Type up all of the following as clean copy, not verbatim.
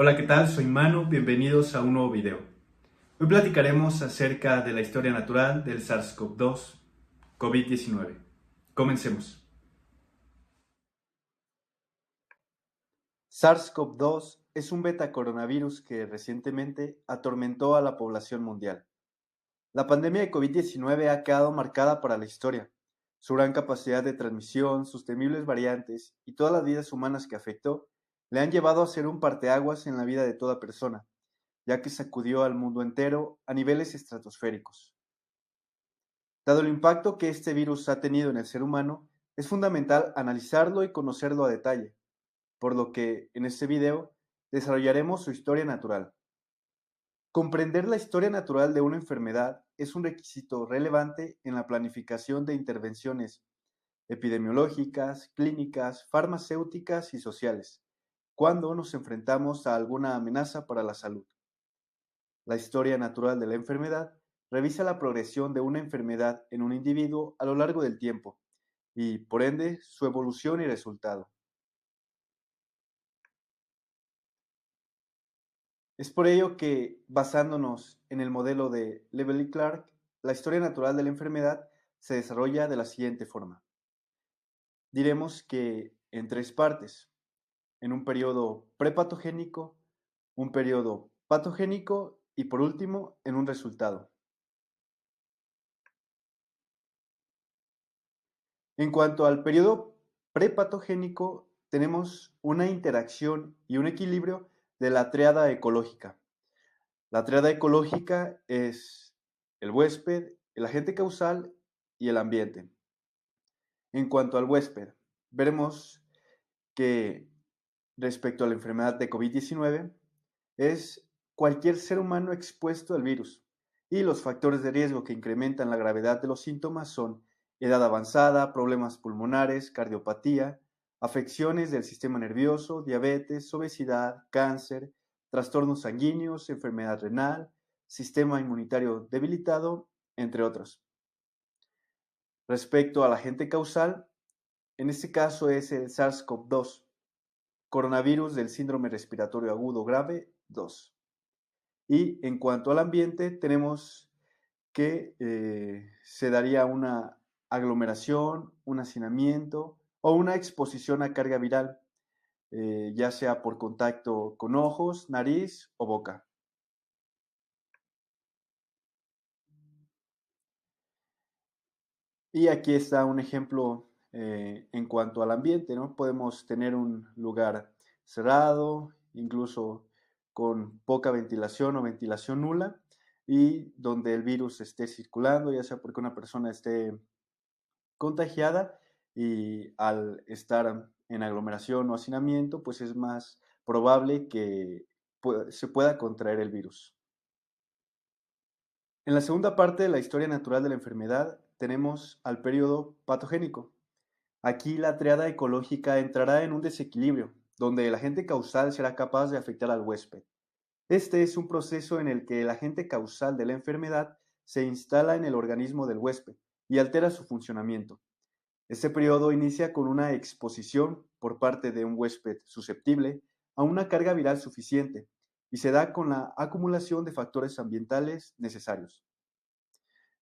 Hola, ¿qué tal? Soy Manu, bienvenidos a un nuevo video. Hoy platicaremos acerca de la historia natural del SARS-CoV-2, COVID-19. Comencemos. SARS-CoV-2 es un beta-coronavirus que recientemente atormentó a la población mundial. La pandemia de COVID-19 ha quedado marcada para la historia. Su gran capacidad de transmisión, sus temibles variantes y todas las vidas humanas que afectó le han llevado a ser un parteaguas en la vida de toda persona, ya que sacudió al mundo entero a niveles estratosféricos. Dado el impacto que este virus ha tenido en el ser humano, es fundamental analizarlo y conocerlo a detalle, por lo que en este video desarrollaremos su historia natural. Comprender la historia natural de una enfermedad es un requisito relevante en la planificación de intervenciones epidemiológicas, clínicas, farmacéuticas y sociales, cuando nos enfrentamos a alguna amenaza para la salud. La historia natural de la enfermedad revisa la progresión de una enfermedad en un individuo a lo largo del tiempo y, por ende, su evolución y resultado. Es por ello que, basándonos en el modelo de Levy y Clark, la historia natural de la enfermedad se desarrolla de la siguiente forma. Diremos que en tres partes, en un periodo prepatogénico, un periodo patogénico y, por último, en un resultado. En cuanto al periodo prepatogénico, tenemos una interacción y un equilibrio de la tríada ecológica. La tríada ecológica es el huésped, el agente causal y el ambiente. En cuanto al huésped, veremos que respecto a la enfermedad de COVID-19 es cualquier ser humano expuesto al virus, y los factores de riesgo que incrementan la gravedad de los síntomas son edad avanzada, problemas pulmonares, cardiopatía, afecciones del sistema nervioso, diabetes, obesidad, cáncer, trastornos sanguíneos, enfermedad renal, sistema inmunitario debilitado, entre otros. Respecto al agente causal, en este caso es el SARS-CoV-2, coronavirus del síndrome respiratorio agudo grave 2. Y en cuanto al ambiente, tenemos que se daría una aglomeración, un hacinamiento o una exposición a carga viral, ya sea por contacto con ojos, nariz o boca. Y aquí está un ejemplo en cuanto al ambiente, ¿no? Podemos tener un lugar cerrado, incluso con poca ventilación o ventilación nula, y donde el virus esté circulando, ya sea porque una persona esté contagiada y al estar en aglomeración o hacinamiento, pues es más probable que se pueda contraer el virus. En la segunda parte de la historia natural de la enfermedad tenemos al periodo patogénico. Aquí la triada ecológica entrará en un desequilibrio, donde el agente causal será capaz de afectar al huésped. Este es un proceso en el que el agente causal de la enfermedad se instala en el organismo del huésped y altera su funcionamiento. Este periodo inicia con una exposición por parte de un huésped susceptible a una carga viral suficiente y se da con la acumulación de factores ambientales necesarios.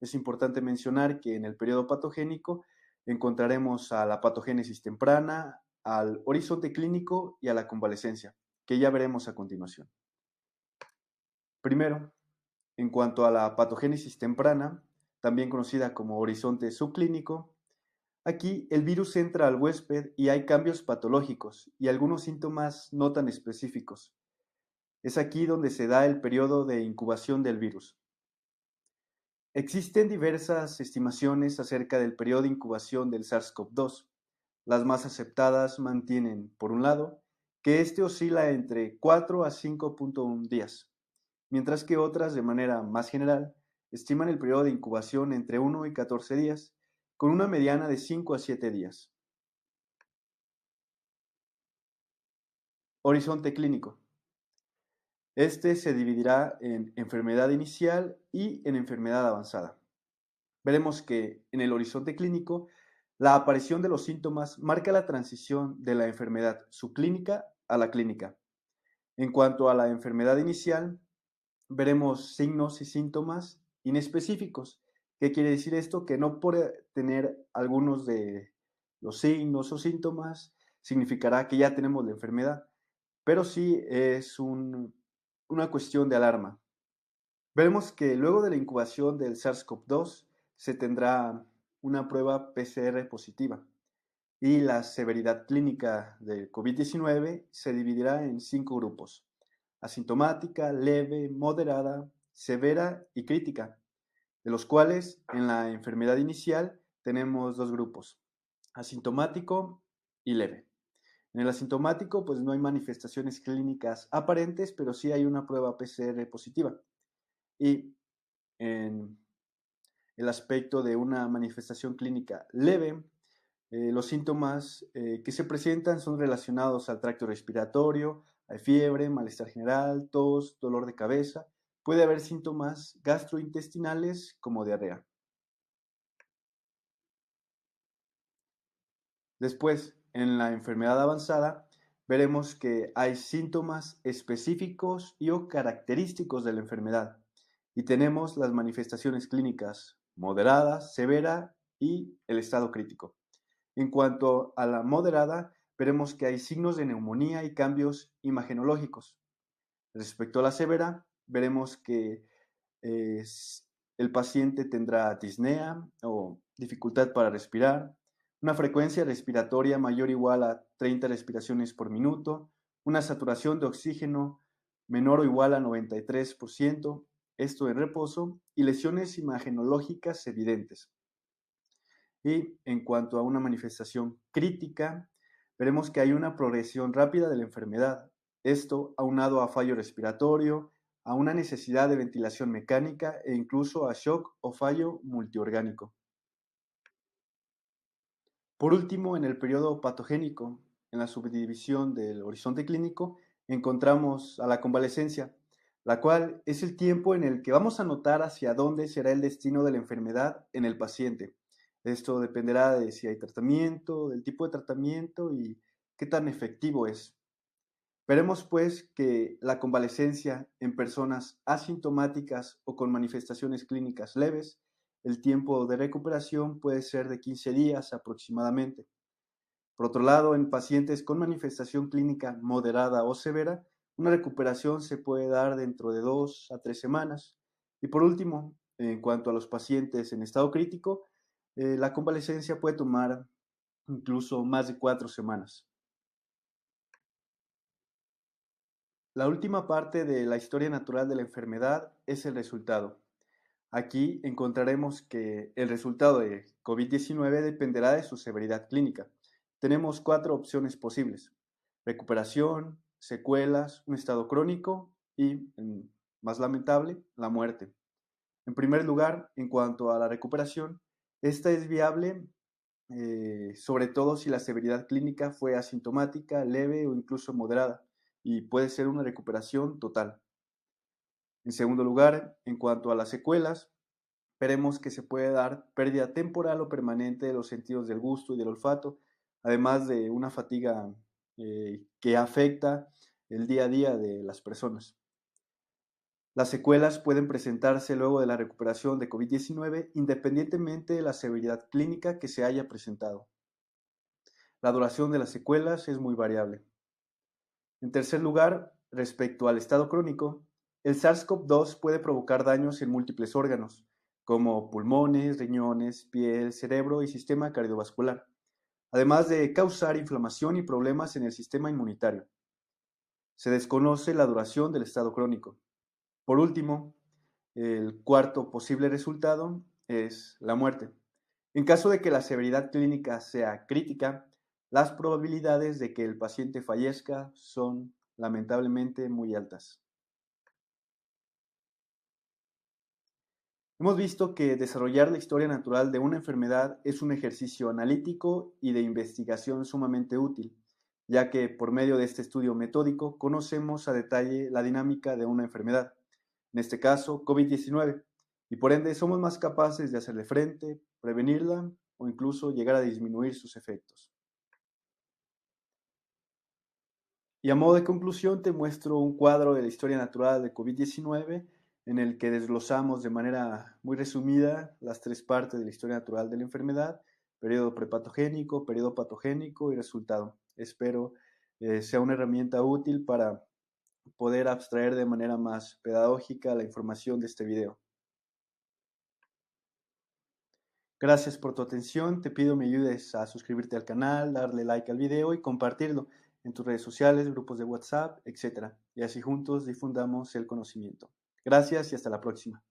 Es importante mencionar que en el periodo patogénico encontraremos a la patogénesis temprana, al horizonte clínico y a la convalecencia, que ya veremos a continuación. Primero, en cuanto a la patogénesis temprana, también conocida como horizonte subclínico, aquí el virus entra al huésped y hay cambios patológicos y algunos síntomas no tan específicos. Es aquí donde se da el periodo de incubación del virus. Existen diversas estimaciones acerca del periodo de incubación del SARS-CoV-2. Las más aceptadas mantienen, por un lado, que este oscila entre 4 a 5.1 días, mientras que otras, de manera más general, estiman el periodo de incubación entre 1 y 14 días, con una mediana de 5 a 7 días. Horizonte clínico. Este se dividirá en enfermedad inicial y en enfermedad avanzada. Veremos que en el horizonte clínico, la aparición de los síntomas marca la transición de la enfermedad subclínica a la clínica. En cuanto a la enfermedad inicial, veremos signos y síntomas inespecíficos. ¿Qué quiere decir esto? Que no por tener algunos de los signos o síntomas significará que ya tenemos la enfermedad, pero sí es una cuestión de alarma. Veremos que luego de la incubación del SARS-CoV-2 se tendrá una prueba PCR positiva y la severidad clínica del COVID-19 se dividirá en 5 grupos: asintomática, leve, moderada, severa y crítica, de los cuales en la enfermedad inicial tenemos 2 grupos: asintomático y leve. En el asintomático, pues no hay manifestaciones clínicas aparentes, pero sí hay una prueba PCR positiva. Y en el aspecto de una manifestación clínica leve, los síntomas que se presentan son relacionados al tracto respiratorio, hay fiebre, malestar general, tos, dolor de cabeza. Puede haber síntomas gastrointestinales como diarrea. Después, en la enfermedad avanzada, veremos que hay síntomas específicos y o característicos de la enfermedad. Y tenemos las manifestaciones clínicas moderadas, severa y el estado crítico. En cuanto a la moderada, veremos que hay signos de neumonía y cambios imagenológicos. Respecto a la severa, veremos que eh, el paciente tendrá disnea o dificultad para respirar, una frecuencia respiratoria mayor o igual a 30 respiraciones por minuto, una saturación de oxígeno menor o igual a 93%, esto en reposo, y lesiones imagenológicas evidentes. Y en cuanto a una manifestación crítica, veremos que hay una progresión rápida de la enfermedad. Esto aunado a fallo respiratorio, a una necesidad de ventilación mecánica e incluso a shock o fallo multiorgánico. Por último, en el periodo patogénico, en la subdivisión del horizonte clínico, encontramos a la convalecencia, la cual es el tiempo en el que vamos a notar hacia dónde será el destino de la enfermedad en el paciente. Esto dependerá de si hay tratamiento, del tipo de tratamiento y qué tan efectivo es. Veremos pues que la convalecencia en personas asintomáticas o con manifestaciones clínicas leves, el tiempo de recuperación puede ser de 15 días aproximadamente. Por otro lado, en pacientes con manifestación clínica moderada o severa, una recuperación se puede dar dentro de 2 a 3 semanas. Y por último, en cuanto a los pacientes en estado crítico, la convalecencia puede tomar incluso más de 4 semanas. La última parte de la historia natural de la enfermedad es el resultado. Aquí encontraremos que el resultado de COVID-19 dependerá de su severidad clínica. Tenemos 4 opciones posibles: recuperación, secuelas, un estado crónico y, más lamentable, la muerte. En primer lugar, en cuanto a la recuperación, esta es viable sobre todo si la severidad clínica fue asintomática, leve o incluso moderada, y puede ser una recuperación total. En segundo lugar, en cuanto a las secuelas, veremos que se puede dar pérdida temporal o permanente de los sentidos del gusto y del olfato, además de una fatiga que afecta el día a día de las personas. Las secuelas pueden presentarse luego de la recuperación de COVID-19 independientemente de la severidad clínica que se haya presentado. La duración de las secuelas es muy variable. En tercer lugar, respecto al estado crónico, el SARS-CoV-2 puede provocar daños en múltiples órganos, como pulmones, riñones, piel, cerebro y sistema cardiovascular, además de causar inflamación y problemas en el sistema inmunitario. Se desconoce la duración del estado crónico. Por último, el cuarto posible resultado es la muerte. En caso de que la severidad clínica sea crítica, las probabilidades de que el paciente fallezca son lamentablemente muy altas. Hemos visto que desarrollar la historia natural de una enfermedad es un ejercicio analítico y de investigación sumamente útil, ya que por medio de este estudio metódico conocemos a detalle la dinámica de una enfermedad, en este caso COVID-19, y por ende somos más capaces de hacerle frente, prevenirla o incluso llegar a disminuir sus efectos. Y a modo de conclusión te muestro un cuadro de la historia natural de COVID-19 en el que desglosamos de manera muy resumida las tres partes de la historia natural de la enfermedad: periodo prepatogénico, periodo patogénico y resultado. Espero sea una herramienta útil para poder abstraer de manera más pedagógica la información de este video. Gracias por tu atención, te pido me ayudes a suscribirte al canal, darle like al video y compartirlo en tus redes sociales, grupos de WhatsApp, etc. Y así juntos difundamos el conocimiento. Gracias y hasta la próxima.